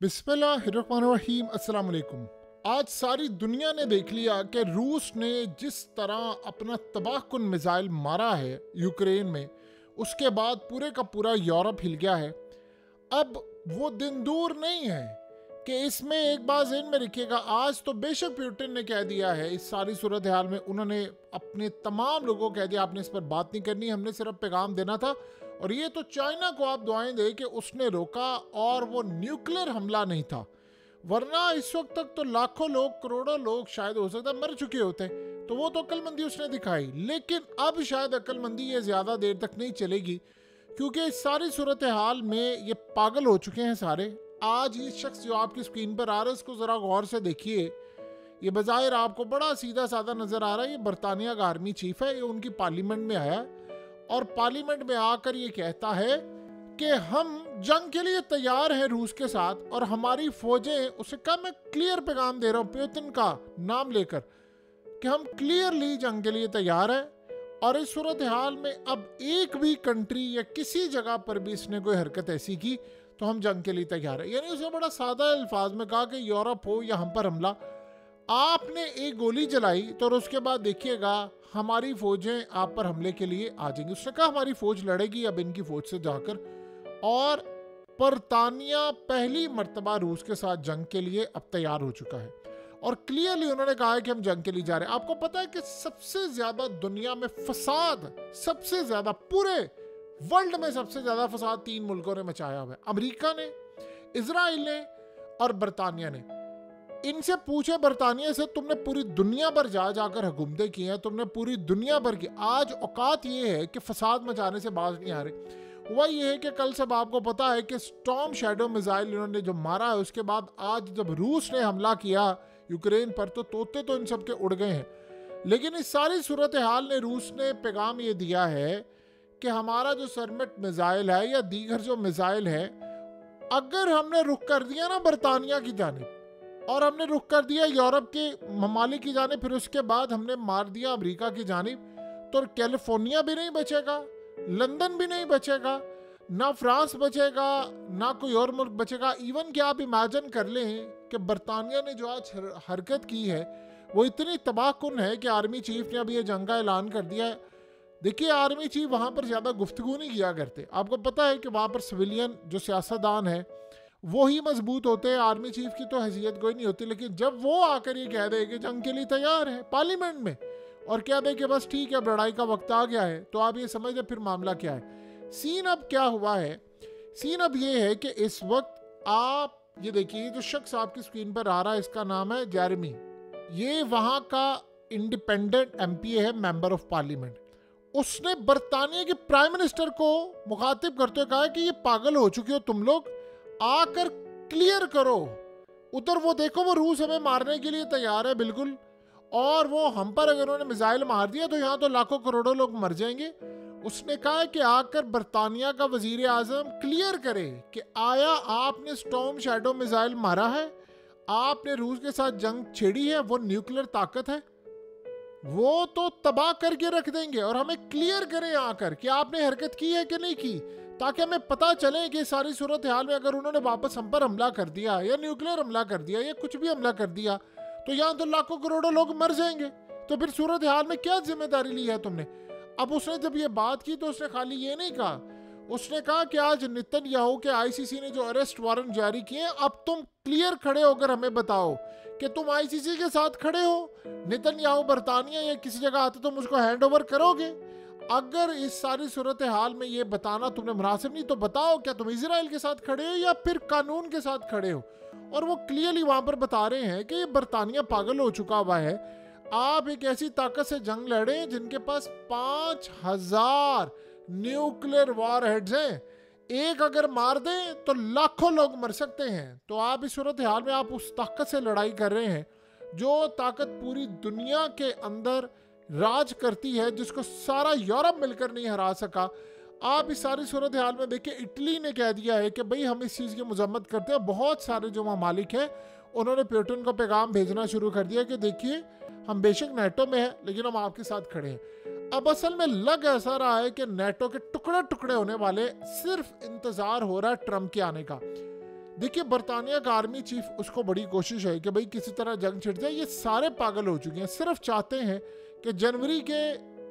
बिस्मिल्लाहिर्रहमानिर्रहीम। अस्सलाम वालेकुम। आज सारी दुनिया ने देख लिया कि रूस ने जिस तरह अपना तबाहकुन मिसाइल मारा है यूक्रेन में, उसके बाद पूरे का पूरा यूरोप हिल गया है। अब वो दिन दूर नहीं है कि इसमें एक बात ज़हन में रखिएगा, आज तो बेशक पुतिन ने कह दिया है, इस सारी सूरत हाल में उन्होंने अपने तमाम लोगों को कह दिया आपने इस पर बात नहीं करनी, हमने सिर्फ पैगाम देना था। और ये तो चाइना को आप दुआएं दें कि उसने रोका और वो न्यूक्लियर हमला नहीं था, वरना इस वक्त तक तो लाखों लोग, करोड़ों लोग शायद हो सकता है मर चुके होते। तो वो तो अक्लमंदी उसने दिखाई, लेकिन अब शायद अक्लमंदी ये ज़्यादा देर तक नहीं चलेगी, क्योंकि इस सारी सूरत हाल में ये पागल हो चुके हैं सारे। आज ये शख्स जो आपकी स्क्रीन पर आ रहा है, इसको ज़रा गौर से देखिए। ये बज़ाहिर आपको बड़ा सीधा साधा नज़र आ रहा है, ये बरतानिया का आर्मी चीफ है, ये उनकी पार्लियामेंट में आया और पार्लियामेंट में आकर ये कहता है कि हम जंग के लिए तैयार हैं रूस के साथ और हमारी फौजें, उसे कहा मैं क्लियर पैगाम दे रहा हूँ पुतिन का नाम लेकर कि हम क्लियरली जंग के लिए तैयार हैं। और इस सूरत हाल में अब एक भी कंट्री या किसी जगह पर भी इसने कोई हरकत ऐसी की तो हम जंग के लिए तैयार है। यानी उसने बड़ा सादा अल्फाज में कहा कि यूरोप हो या हम पर हमला, आपने एक गोली चलाई तो उसके बाद देखिएगा हमारी फौजें आप पर हमले के लिए आ जाएंगी। उसने कहा हमारी फौज लड़ेगी अब इनकी फौज से जाकर, और बरतानिया पहली मर्तबा रूस के साथ जंग के लिए अब तैयार हो चुका है और क्लियरली उन्होंने कहा है कि हम जंग के लिए जा रहे हैं। आपको पता है कि सबसे ज्यादा दुनिया में फसाद, सबसे ज्यादा पूरे वर्ल्ड में सबसे ज्यादा फसाद 3 मुल्कों ने मचाया हुआ है, अमेरिका ने, इजराइल ने और बरतानिया ने। इनसे पूछे बरतानिया से, तुमने पूरी दुनिया पर जाकर हुकूमतें की हैं, तुमने पूरी दुनिया पर की, आज औकात ये है कि फसाद मचाने से बाज नहीं आ रहे। हुआ ये है कि कल सब आपको पता है कि स्टॉर्म शैडो मिसाइल इन्होंने जो मारा है, उसके बाद आज जब रूस ने हमला किया यूक्रेन पर तो तोते तो इन सब के उड़ गए हैं। लेकिन इस सारी सूरत हाल ने रूस ने पैगाम ये दिया है कि हमारा जो सरमट मिसाइल है या दीगर जो मिसाइल है, अगर हमने रुख कर दिया ना बरतानिया की जानिब और हमने रुख कर दिया यूरोप के ममालिक की जानिब, फिर उसके बाद हमने मार दिया अमेरिका की जानिब, तो कैलिफोर्निया भी नहीं बचेगा, लंदन भी नहीं बचेगा, ना फ्रांस बचेगा, ना कोई और मुल्क बचेगा। इवन कि आप इमेजिन कर लें कि बरतानिया ने जो आज हरकत की है वो इतनी तबाहकुन है कि आर्मी चीफ ने अभी ये जंग का ऐलान कर दिया है। देखिए आर्मी चीफ वहाँ पर ज़्यादा गुफ्तगू नहीं किया करते, आपको पता है कि वहाँ पर सिविलियन जो सियासतदान है वो ही मजबूत होते हैं, आर्मी चीफ की तो हैसियत कोई नहीं होती। लेकिन जब वो आकर ये कह दे कि जंग के लिए तैयार है पार्लियामेंट में और कह दे कि बस ठीक है लड़ाई का वक्त आ गया है, तो आप ये समझ लें फिर मामला क्या है। सीन अब क्या हुआ है, सीन अब ये है कि इस वक्त आप ये देखिए, जो शख्स आपकी स्क्रीन पर आ रहा है इसका नाम है जेरेमी, ये वहाँ का इंडिपेंडेंट एमपी है, मेंबर ऑफ पार्लियामेंट। उसने बरतानिया के प्राइम मिनिस्टर को मुखातिब करते हुए कहा कि ये पागल हो चुके हो तुम लोग, आकर क्लियर करो उधर, वो देखो वो रूस हमें मारने के लिए तैयार है बिल्कुल, और वो हम पर अगर उन्होंने मिसाइल मार दिया तो यहाँ तो लाखों करोड़ों लोग मर जाएंगे। उसने कहा कि आकर बरतानिया का वजीर आजम क्लियर करे कि आया आपने स्टॉर्म शैडो मिसाइल मारा है, आपने रूस के साथ जंग छेड़ी है, वो न्यूक्लियर ताकत है, वो तो तबाह करके रख देंगे, और हमें क्लियर करें आकर कि आपने हरकत की है कि नहीं की, ताकि हमें पता चले कि सारी सूरत हाल में अगर उन्होंने वापस हम पर हमला कर दिया या न्यूक्लियर हमला कर दिया या कुछ भी हमला कर दिया तो यहाँ तो लाखों करोड़ों लोग मर जाएंगे। तो फिर सूरत हाल में क्या जिम्मेदारी ली है तुमने। अब उसने जब ये बात की तो उसने खाली ये नहीं कहा, उसने कहा कि आज नेतन्याहू के आईसीसी ने जो अरेस्ट वारंट जारी किए, अब तुम क्लियर खड़े होकर हमें बताओ कि तुम आईसीसी के साथ खड़े हो, नेतन्याहू बरतानिया या किसी जगह आते तुम उसको हैंड ओवर करोगे। अगर इस सारी सूरत हाल में ये बताना तुमने मुनासिब नहीं तो बताओ क्या तुम इजराइल के साथ खड़े हो या फिर कानून के साथ खड़े हो। और वो क्लियरली वहां पर बता रहे हैं कि ये बरतानिया पागल हो चुका हुआ है। आप एक ऐसी ताकत से जंग लड़े जिनके पास 5000 न्यूक्लियर वॉरहेड्स हैं, एक अगर मार दें तो लाखों लोग मर सकते हैं। तो आप इस सूरत हाल में आप उस ताकत से लड़ाई कर रहे हैं जो ताकत पूरी दुनिया के अंदर राज करती है, जिसको सारा यूरोप मिलकर नहीं हरा सका। आप इस सारी सूरत हाल में देखिए, इटली ने कह दिया है कि भाई हम इस चीज़ की मजम्मत करते हैं। बहुत सारे जो ममालिक हैं उन्होंने पुतिन को पैगाम भेजना शुरू कर दिया कि देखिए हम बेशक नेटो में हैं लेकिन हम आपके साथ खड़े हैं। अब असल में लग ऐसा रहा है कि नेटो के टुकड़े टुकड़े होने वाले, सिर्फ इंतज़ार हो रहा है ट्रंप के आने का। देखिए, बरतानिया का आर्मी चीफ, उसको बड़ी कोशिश है कि भाई किसी तरह जंग छिड़ जाए। ये सारे पागल हो चुके हैं, सिर्फ चाहते हैं कि जनवरी के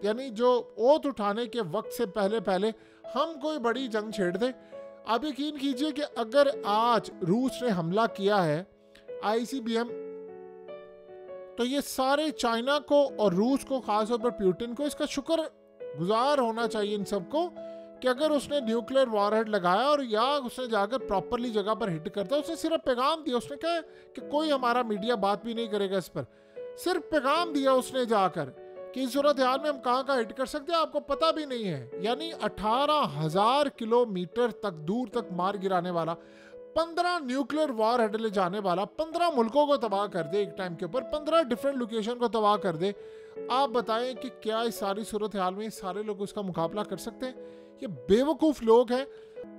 यानी जो ओथ उठाने के वक्त से पहले पहले हम कोई बड़ी जंग छेड़ दें। आप यकीन कीजिए कि अगर आज रूस ने हमला किया है ICBM, तो ये सारे चाइना को और रूस को, खासतौर पर पुतिन को, इसका शुक्र गुजार होना चाहिए इन सबको कि अगर उसने न्यूक्लियर वॉरहेड लगाया और या उसने जाकर प्रॉपरली जगह पर हिट करता। उसने सिर्फ पैगाम दिया, उसने कहा कि कोई हमारा मीडिया बात भी नहीं करेगा इस पर, सिर्फ पैगाम दिया उसने जाकर कि इस सूरत हाल में हम कहाँ हिट कर सकते हैं आपको पता भी नहीं है। यानी 18,000 किलोमीटर तक दूर तक मार गिराने वाला, 15 न्यूक्लियर वॉरहेड ले जाने वाला, 15 मुल्कों को तबाह कर दे एक टाइम के ऊपर, 15 डिफरेंट लोकेशन को तबाह कर दे। आप बताएं कि क्या इस सारी सूरत हाल में सारे लोग उसका मुकाबला कर सकते हैं? ये बेवकूफ़ लोग हैं।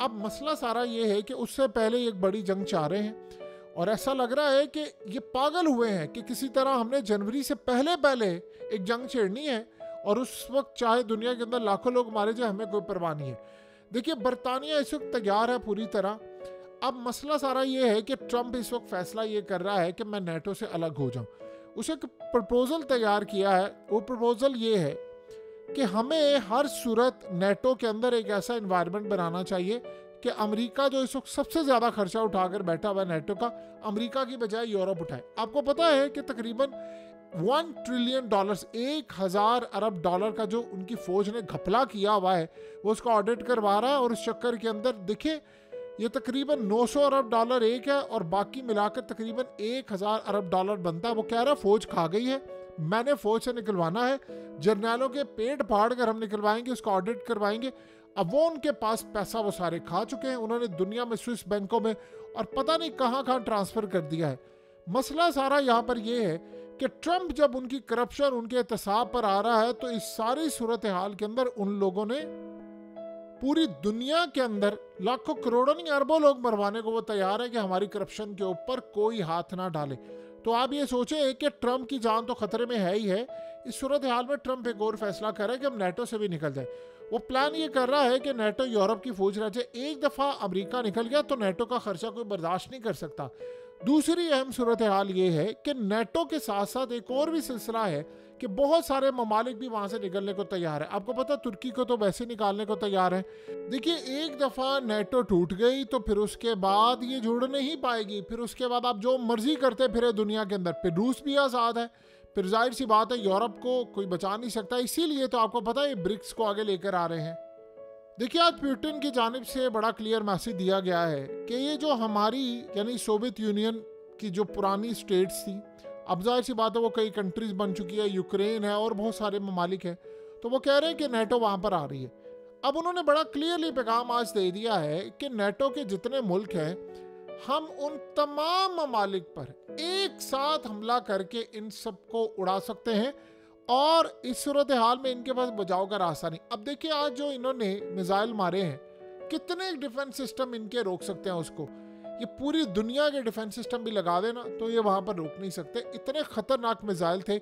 अब मसला सारा ये है कि उससे पहले एक बड़ी जंग चाह रहे हैं और ऐसा लग रहा है कि ये पागल हुए हैं कि किसी तरह हमने जनवरी से पहले पहले एक जंग छेड़नी है और उस वक्त चाहे दुनिया के अंदर लाखों लोग मारे जाए, हमें कोई परवाह नहीं है। देखिए, बरतानिया इस वक्त तैयार है पूरी तरह। अब मसला सारा ये है कि ट्रंप इस वक्त फैसला ये कर रहा है कि मैं नेटो से अलग हो जाऊं। उसे एक प्रपोजल तैयार किया है। वो प्रपोजल ये है कि हमें हर सूरत नेटो के अंदर एक ऐसा इन्वायरमेंट बनाना चाहिए कि अमेरिका, जो इस वक्त सबसे ज़्यादा खर्चा उठाकर बैठा हुआ है नेटो का, अमेरिका की बजाय यूरोप उठाए। आपको पता है कि तकरीबन $1 ट्रिलियन, 1,000 अरब डॉलर का जो उनकी फौज ने घपला किया हुआ है वो उसका ऑडिट करवा रहा है। और इस चक्कर के अंदर देखिए, ये तकरीबन 900 अरब डॉलर एक है और बाकी मिलाकर तकरीबन 1,000 अरब डॉलर बनता है। वो कह रहा है फौज खा गई है, मैंने फौज से निकलवाना है, जर्नैलों के पेट फाड़ कर हम निकलवाएंगे, उसका ऑडिट करवाएंगे। अब वो उनके पास पैसा वो सारे खा चुके हैं, उन्होंने दुनिया में स्विस बैंकों में और पता नहीं कहाँ ट्रांसफ़र कर दिया है। मसला सारा यहाँ पर ये है कि ट्रंप जब उनकी करप्शन, उनके एहतसाब पर आ रहा है, तो इस सारी सूरत हाल के अंदर उन लोगों ने पूरी दुनिया के अंदर लाखों करोड़ों नहीं अरबों लोग मरवाने को वो तैयार है कि हमारी करप्शन के ऊपर कोई हाथ ना डाले। तो आप ये सोचें कि ट्रंप की जान तो खतरे में है ही है। इस सूरत हाल में ट्रंप एक और फैसला कर रहा है कि हम नेटो से भी निकल जाए। वो प्लान ये कर रहा है कि नेटो यूरोप की फौज रह जाए। एक दफ़ा अमेरिका निकल गया तो नेटो का खर्चा कोई बर्दाश्त नहीं कर सकता। दूसरी अहम सूरत हाल ये है कि नेटो के साथ साथ एक और भी सिलसिला है कि बहुत सारे ममालिक भी वहाँ से निकलने को तैयार है। आपको पता, तुर्की को तो वैसे निकालने को तैयार है। देखिए, एक दफ़ा नेटो टूट गई तो फिर उसके बाद ये जुड़ नहीं पाएगी। फिर उसके बाद आप जो मर्जी करते फिरे दुनिया के अंदर। फिर रूस भी आज़ाद है, फिर जाहिर सी बात है यूरोप को कोई बचा नहीं सकता। इसीलिए तो आपको पता है ये ब्रिक्स को आगे लेकर आ रहे हैं। देखिए, आज पुतिन की जानिब से बड़ा क्लियर मैसेज दिया गया है कि ये जो हमारी यानी सोवियत यूनियन की जो पुरानी स्टेट्स थी, अब जाहिर सी बात है वो कई कंट्रीज बन चुकी है, यूक्रेन है और बहुत सारे ममालिक हैं, तो वो कह रहे हैं कि नेटो वहाँ पर आ रही है। अब उन्होंने बड़ा क्लियरली पैगाम आज दे दिया है कि नेटो के जितने मुल्क हैं, हम उन तमाम ममालिक पर एक साथ हमला करके इन सबको उड़ा सकते हैं और इस सूरत हाल में इनके पास बचाव का रास्ता नहीं। अब देखिए, आज जो इन्होंने मिसाइल मारे हैं, कितने डिफेंस सिस्टम इनके रोक सकते हैं उसको। ये पूरी दुनिया के डिफेंस सिस्टम भी लगा देना तो ये वहाँ पर रोक नहीं सकते। इतने खतरनाक मिसाइल थे।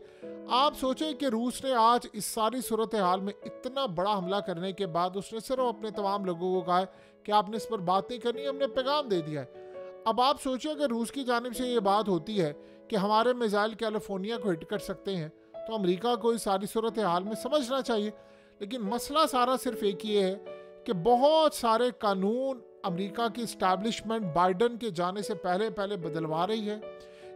आप सोचें कि रूस ने आज इस सारी सूरत हाल में इतना बड़ा हमला करने के बाद उसने सिर्फ अपने तमाम लोगों को कहा है कि आपने इस पर बात नहीं करनी, हमने पैगाम दे दिया है। अब आप सोचिए, अगर रूस की जानिब से ये बात होती है कि हमारे मिसाइल कैलिफोर्निया को हिट कर सकते हैं, तो अमेरिका को इस सारी सूरत हाल में समझना चाहिए। लेकिन मसला सारा सिर्फ एक ही है कि बहुत सारे कानून अमेरिका की इस्टेब्लिशमेंट बाइडन के जाने से पहले पहले बदलवा रही है।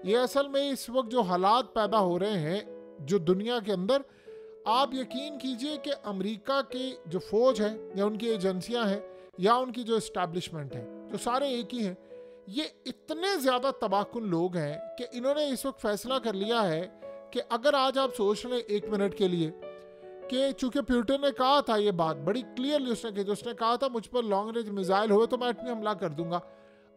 ये असल में इस वक्त जो हालात पैदा हो रहे हैं जो दुनिया के अंदर, आप यकीन कीजिए कि अमेरिका की जो फौज है या उनकी एजेंसियां हैं या उनकी जो इस्टेब्लिशमेंट है, जो सारे एक ही हैं, ये इतने ज़्यादा तबाहकुन लोग हैं कि इन्होंने इस वक्त फैसला कर लिया है कि अगर आज आप सोच लें एक मिनट के लिए कि चूंकि पुतिन ने कहा था ये बात बड़ी क्लियरली, उसने कहा था मुझ पर लॉन्ग रेंज मिसाइल हुए तो मैं एटमी हमला कर दूंगा।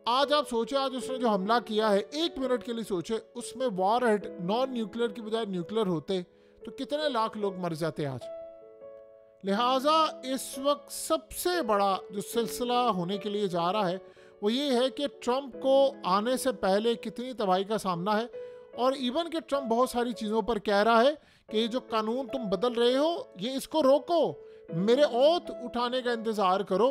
आज आप सोचे, आज उसने जो हमला किया है, एक मिनट के लिए सोचे, उसमें वॉरहेड नॉन न्यूक्लियर की बजाय न्यूक्लियर होते तो कितने लाख लोग मर जाते आज। लिहाजा इस वक्त सबसे बड़ा जो सिलसिला होने के लिए जा रहा है वो ये है कि ट्रंप को आने से पहले कितनी तबाही का सामना है। और इवन कि ट्रंप बहुत सारी चीज़ों पर कह रहा है कि ये जो कानून तुम बदल रहे हो, ये इसको रोको, मेरे ओथ उठाने का इंतज़ार करो।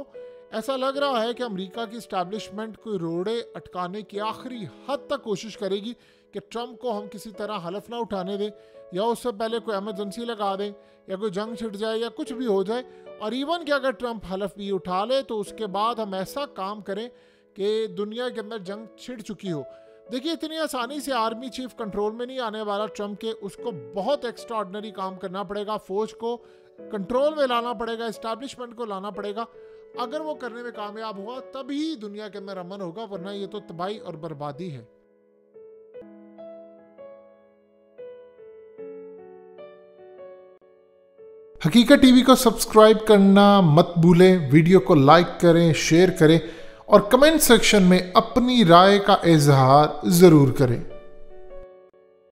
ऐसा लग रहा है कि अमेरिका की इस्टेब्लिशमेंट कोई रोड़े अटकाने की आखिरी हद तक कोशिश करेगी कि ट्रंप को हम किसी तरह हलफ ना उठाने दें, या उससे पहले कोई एमरजेंसी लगा दें, या कोई जंग छिड़ जाए, या कुछ भी हो जाए। और इवन कि अगर ट्रंप हलफ भी उठा ले तो उसके बाद हम ऐसा काम करें कि दुनिया के अंदर जंग छिड़ चुकी हो। देखिए, इतनी आसानी से आर्मी चीफ कंट्रोल में नहीं आने वाला ट्रंप के। उसको बहुत एक्स्ट्राऑर्डिनरी काम करना पड़ेगा, फौज को कंट्रोल में लाना पड़ेगा, इस्टेब्लिशमेंट को लाना पड़ेगा। अगर वो करने में कामयाब हुआ तभी दुनिया के अंदर अमन होगा, वरना ये तो तबाही और बर्बादी है। हकीकत टीवी को सब्सक्राइब करना मत भूलें, वीडियो को लाइक करें, शेयर करें और कमेंट सेक्शन में अपनी राय का इजहार ज़रूर करें।